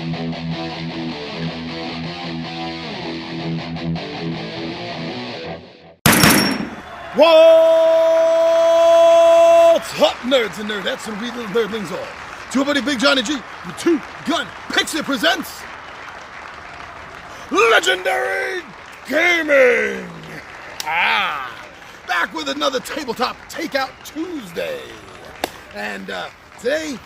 What's up, nerds and nerdettes and we little nerdlings all? Two buddy Big Johnny G, the two-gun Pixie presents Legendary Gaming! Back with another Tabletop Takeout Tuesday. And today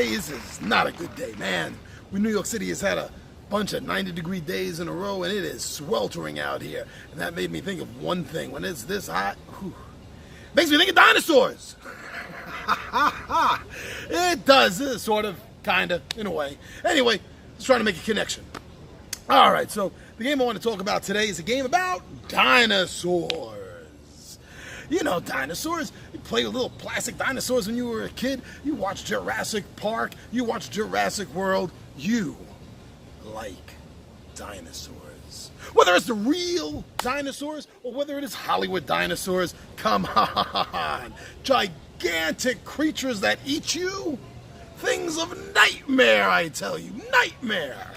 is not a good day, man. New York City has had a bunch of 90-degree days in a row, and it is sweltering out here. And that made me think of one thing. When it's this hot, makes me think of dinosaurs. It does, sort of, kind of, in a way. Anyway, let's try to make a connection. All right, so the game I want to talk about today is a game about dinosaurs. You know, dinosaurs. You play with little plastic dinosaurs when you were a kid. You watched Jurassic Park. You watched Jurassic World. You like dinosaurs. Whether it's the real dinosaurs or whether it is Hollywood dinosaurs, come on. Gigantic creatures that eat you. Things of nightmare, I tell you. Nightmare.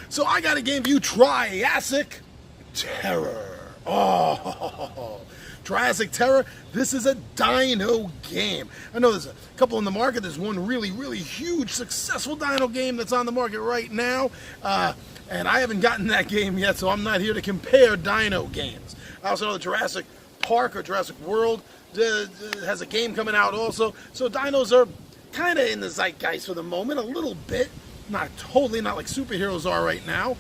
So I got a game for you, Triassic Terror. Oh, Triassic Terror. This is a dino game. I know there's a couple in the market. There's one really, really huge, successful dino game that's on the market right now. And I haven't gotten that game yet, so I'm not here to compare dino games. I also know that Jurassic Park or Jurassic World has a game coming out also. So dinos are kind of in the zeitgeist for the moment, a little bit. Not totally, not like superheroes are right now.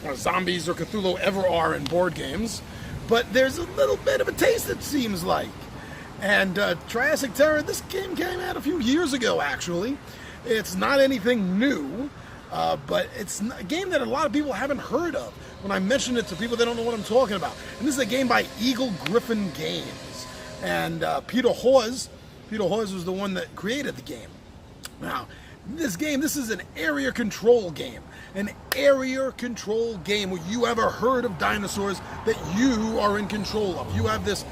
Or zombies or Cthulhu ever are in board games. But there's a little bit of a taste, it seems like. And Triassic Terror, this game came out a few years ago, actually. It's not anything new, but it's a game that a lot of people haven't heard of. When I mention it to people, they don't know what I'm talking about. And this is a game by Eagle-Gryphon Games. And Peter Hawes was the one that created the game. Now, this is an area control game. An area control game where you ever heard of dinosaurs that you are in control of. You have this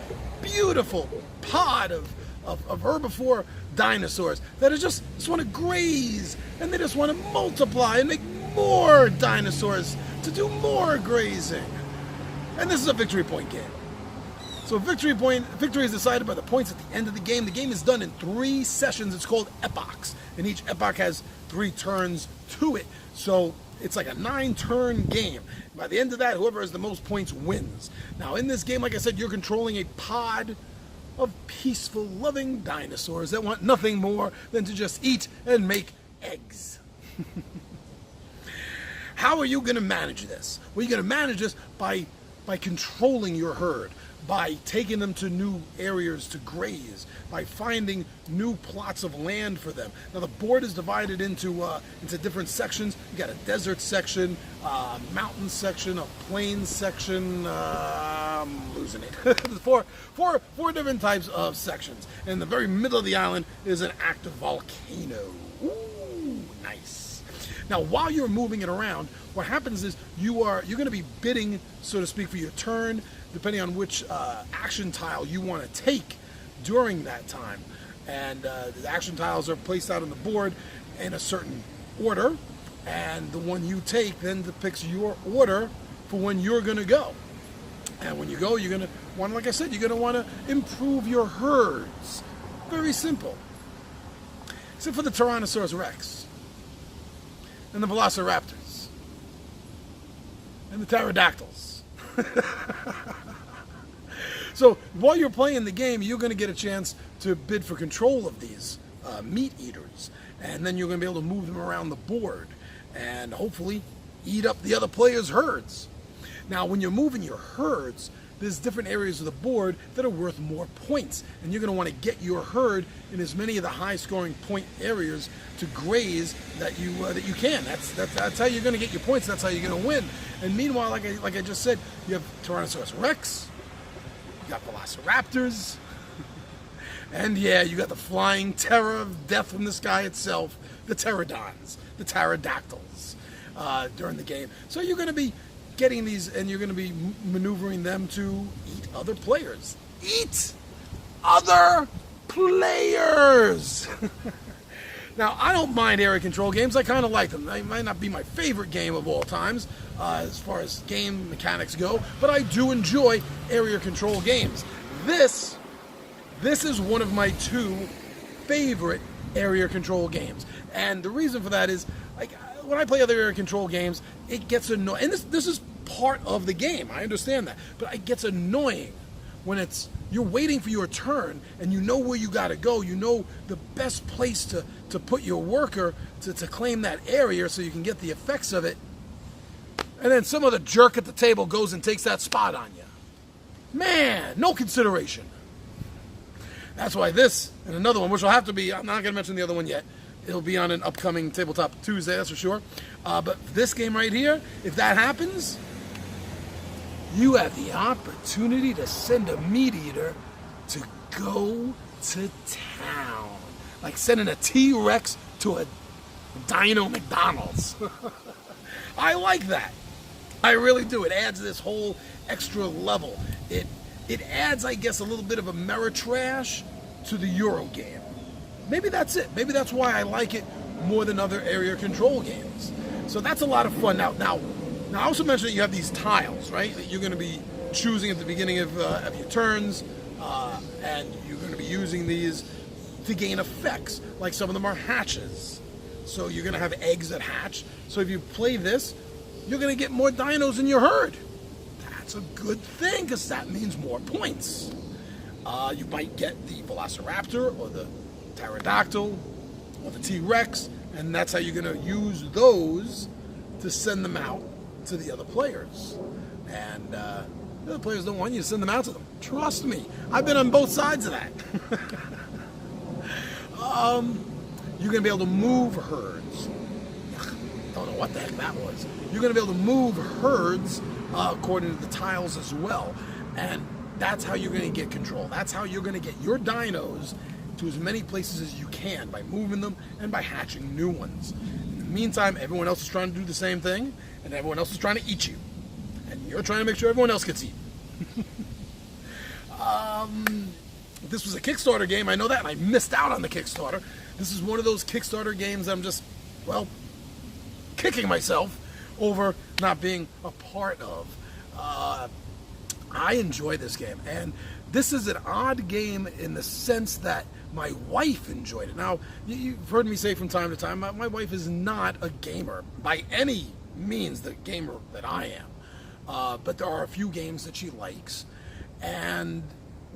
beautiful pod of herbivore dinosaurs that just want to graze, and they just want to multiply and make more dinosaurs to do more grazing. And this is a victory point game. So victory is decided by the points at the end of the game. The game is done in 3 sessions. It's called epochs, and each epoch has 3 turns to it. So it's like a 9-turn game. By the end of that, whoever has the most points wins. Now, in this game, like I said, you're controlling a pod of peaceful, loving dinosaurs that want nothing more than to just eat and make eggs. How are you going to manage this? Well, you're going to manage this by controlling your herd, by taking them to new areas to graze, by finding new plots of land for them. Now the board is divided into different sections. You got a desert section, a mountain section, a plains section. I'm losing it. There's four different types of sections. And in the very middle of the island is an active volcano. Ooh, nice. Now, while you're moving it around, what happens is you're going to be bidding, so to speak, for your turn, depending on which action tile you want to take during that time. And the action tiles are placed out on the board in a certain order, and the one you take then depicts your order for when you're going to go. And when you go, you're going to want, like I said, you're going to want to improve your herds. Very simple. Except for the Tyrannosaurus Rex, and the Velociraptors, and the Pterodactyls. So while you're playing the game, you're going to get a chance to bid for control of these meat eaters, and then you're going to be able to move them around the board and hopefully eat up the other players' herds. Now, when you're moving your herds, there's different areas of the board that are worth more points, and you're going to want to get your herd in as many of the high-scoring point areas to graze that you can. That's how you're going to get your points. That's how you're going to win. And meanwhile, like I just said, you have Tyrannosaurus Rex, you got Velociraptors, and yeah, you got the flying terror of death from the sky itself, the pterodons, the pterodactyls during the game. So you're going to be getting these, and you're going to be maneuvering them to eat other players. Eat other players! Now, I don't mind area control games. I kind of like them. They might not be my favorite game of all times as far as game mechanics go, but I do enjoy area control games. This is one of my 2 favorite area control games. And the reason for that is, like, when I play other area control games, it gets annoying. And this is part of the game. I understand that. But it gets annoying when you're waiting for your turn and you know where you got to go. You know the best place to put your worker to claim that area so you can get the effects of it. And then some other jerk at the table goes and takes that spot on you. Man, no consideration. That's why this and another one, which will have to be, I'm not going to mention the other one yet. It'll be on an upcoming Tabletop Tuesday, that's for sure. But this game right here, if that happens, you have the opportunity to send a meat eater to go to town. Like sending a T-Rex to a Dino McDonald's. I like that. I really do. It adds this whole extra level. It adds, I guess, a little bit of Ameritrash to the Euro game. Maybe that's it. Maybe that's why I like it more than other area control games. So that's a lot of fun. Now I also mentioned that you have these tiles, right? That you're going to be choosing at the beginning of your turns, and you're going to be using these to gain effects. Like some of them are hatches. So you're going to have eggs that hatch. So if you play this, you're going to get more dinos in your herd. That's a good thing because that means more points. You might get the Velociraptor or the Pterodactyl or the T-Rex, and that's how you're going to use those to send them out to the other players. And the other players don't want you to send them out to them. Trust me, I've been on both sides of that. You're going to be able to move herds. Don't know what the heck that was. You're going to be able to move herds according to the tiles as well. And that's how you're going to get control. That's how you're going to get your dinos to as many places as you can by moving them and by hatching new ones. In the meantime, everyone else is trying to do the same thing, and everyone else is trying to eat you. And you're trying to make sure everyone else gets eaten. This was a Kickstarter game, I know that, and I missed out on the Kickstarter. This is one of those Kickstarter games I'm just, well, kicking myself over not being a part of. I enjoy this game, and this is an odd game in the sense that my wife enjoyed it. Now, you've heard me say from time to time, my wife is not a gamer by any means, the gamer that I am. But there are a few games that she likes, and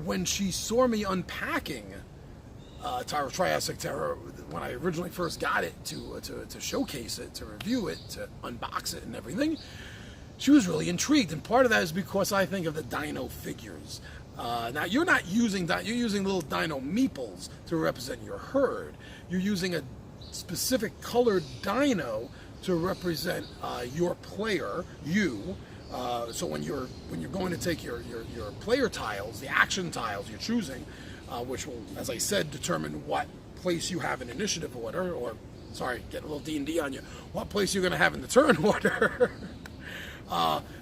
when she saw me unpacking Triassic Terror, when I originally first got it to showcase it, to review it, to unbox it and everything, she was really intrigued. And part of that is because I think of the dino figures. Now, you're not using, you're using little dino meeples to represent your herd. You're using a specific colored dino to represent your player, you. So when you're going to take your player tiles, the action tiles you're choosing, which will, as I said, determine what place you have in initiative order, or, sorry, get a little D&D on you, what place you're going to have in the turn order.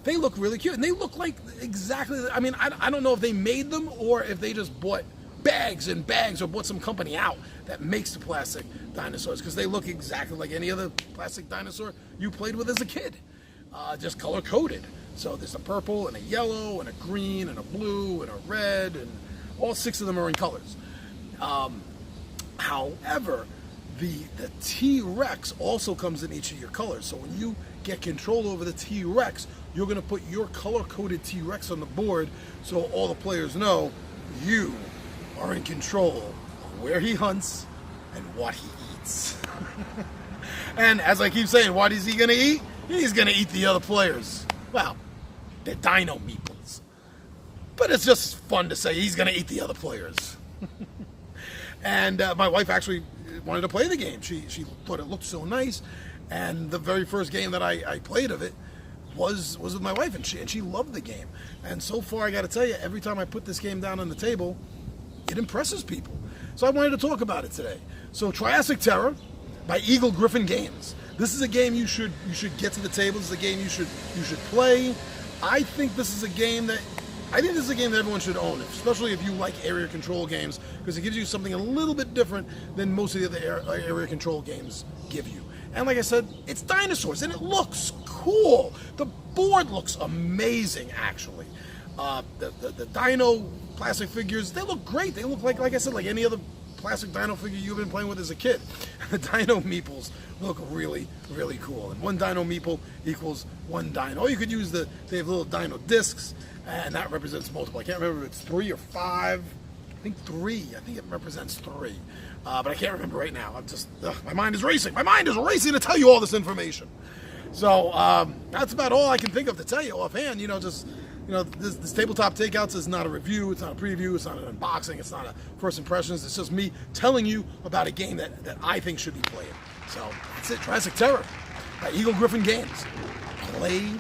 They look really cute, and they look like exactly, I mean, I don't know if they made them or if they just bought bags and bags or bought some company out that makes the plastic dinosaurs, because they look exactly like any other plastic dinosaur you played with as a kid, just color-coded. So there's a purple and a yellow and a green and a blue and a red, and all 6 of them are in colors. However, the T-Rex also comes in each of your colors. So when you get control over the T-Rex, you're going to put your color-coded T-Rex on the board so all the players know you are in control of where he hunts and what he eats. And as I keep saying, what is he going to eat? He's going to eat the other players. Well, they're dino meeples. But it's just fun to say he's going to eat the other players. And my wife actually wanted to play the game. She thought it looked so nice. And the very first game that I played of it was with my wife, and she loved the game. And so far, I got to tell you, every time I put this game down on the table, it impresses people. So I wanted to talk about it today. So Triassic Terror by Eagle-Gryphon Games. This is a game you should get to the table. This is a game you should play. I think this is a game that I think this is a game that everyone should own, especially if you like area control games, because it gives you something a little bit different than most of the other area control games give you. And like I said, it's dinosaurs, and it looks cool. The board looks amazing, actually. The dino plastic figures, they look great. They look like I said, like any other plastic dino figure you've been playing with as a kid. The dino meeples look really, really cool. And one dino meeple equals one dino. Or you could use they have little dino discs, and that represents multiple. I can't remember if it's 3 or 5. I think 3. I think it represents 3. But I can't remember right now. My mind is racing. My mind is racing to tell you all this information. So that's about all I can think of to tell you offhand. This Tabletop Takeouts is not a review, it's not a preview, it's not an unboxing, it's not a first impressions. It's just me telling you about a game that I think should be played. So that's it. Triassic Terror by Eagle-Gryphon Games. Play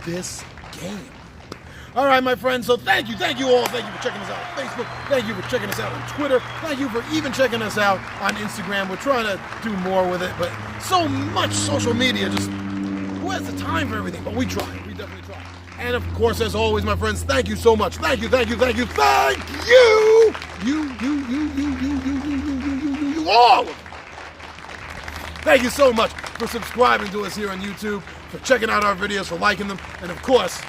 this game. All right, my friends, so thank you all. Thank you for checking us out on Facebook. Thank you for checking us out on Twitter. Thank you for even checking us out on Instagram. We're trying to do more with it, but so much social media, just who has the time for everything? But we try. We definitely try. And of course, as always, my friends, thank you so much. Thank you. You all. Thank you so much for subscribing to us here on YouTube, for checking out our videos, for liking them, and of course,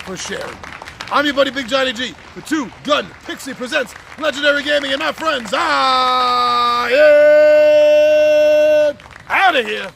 for sharing. I'm your buddy Big Johnny G. The Two Gun Pixie presents Legendary Gaming, and my friends, I am out of here.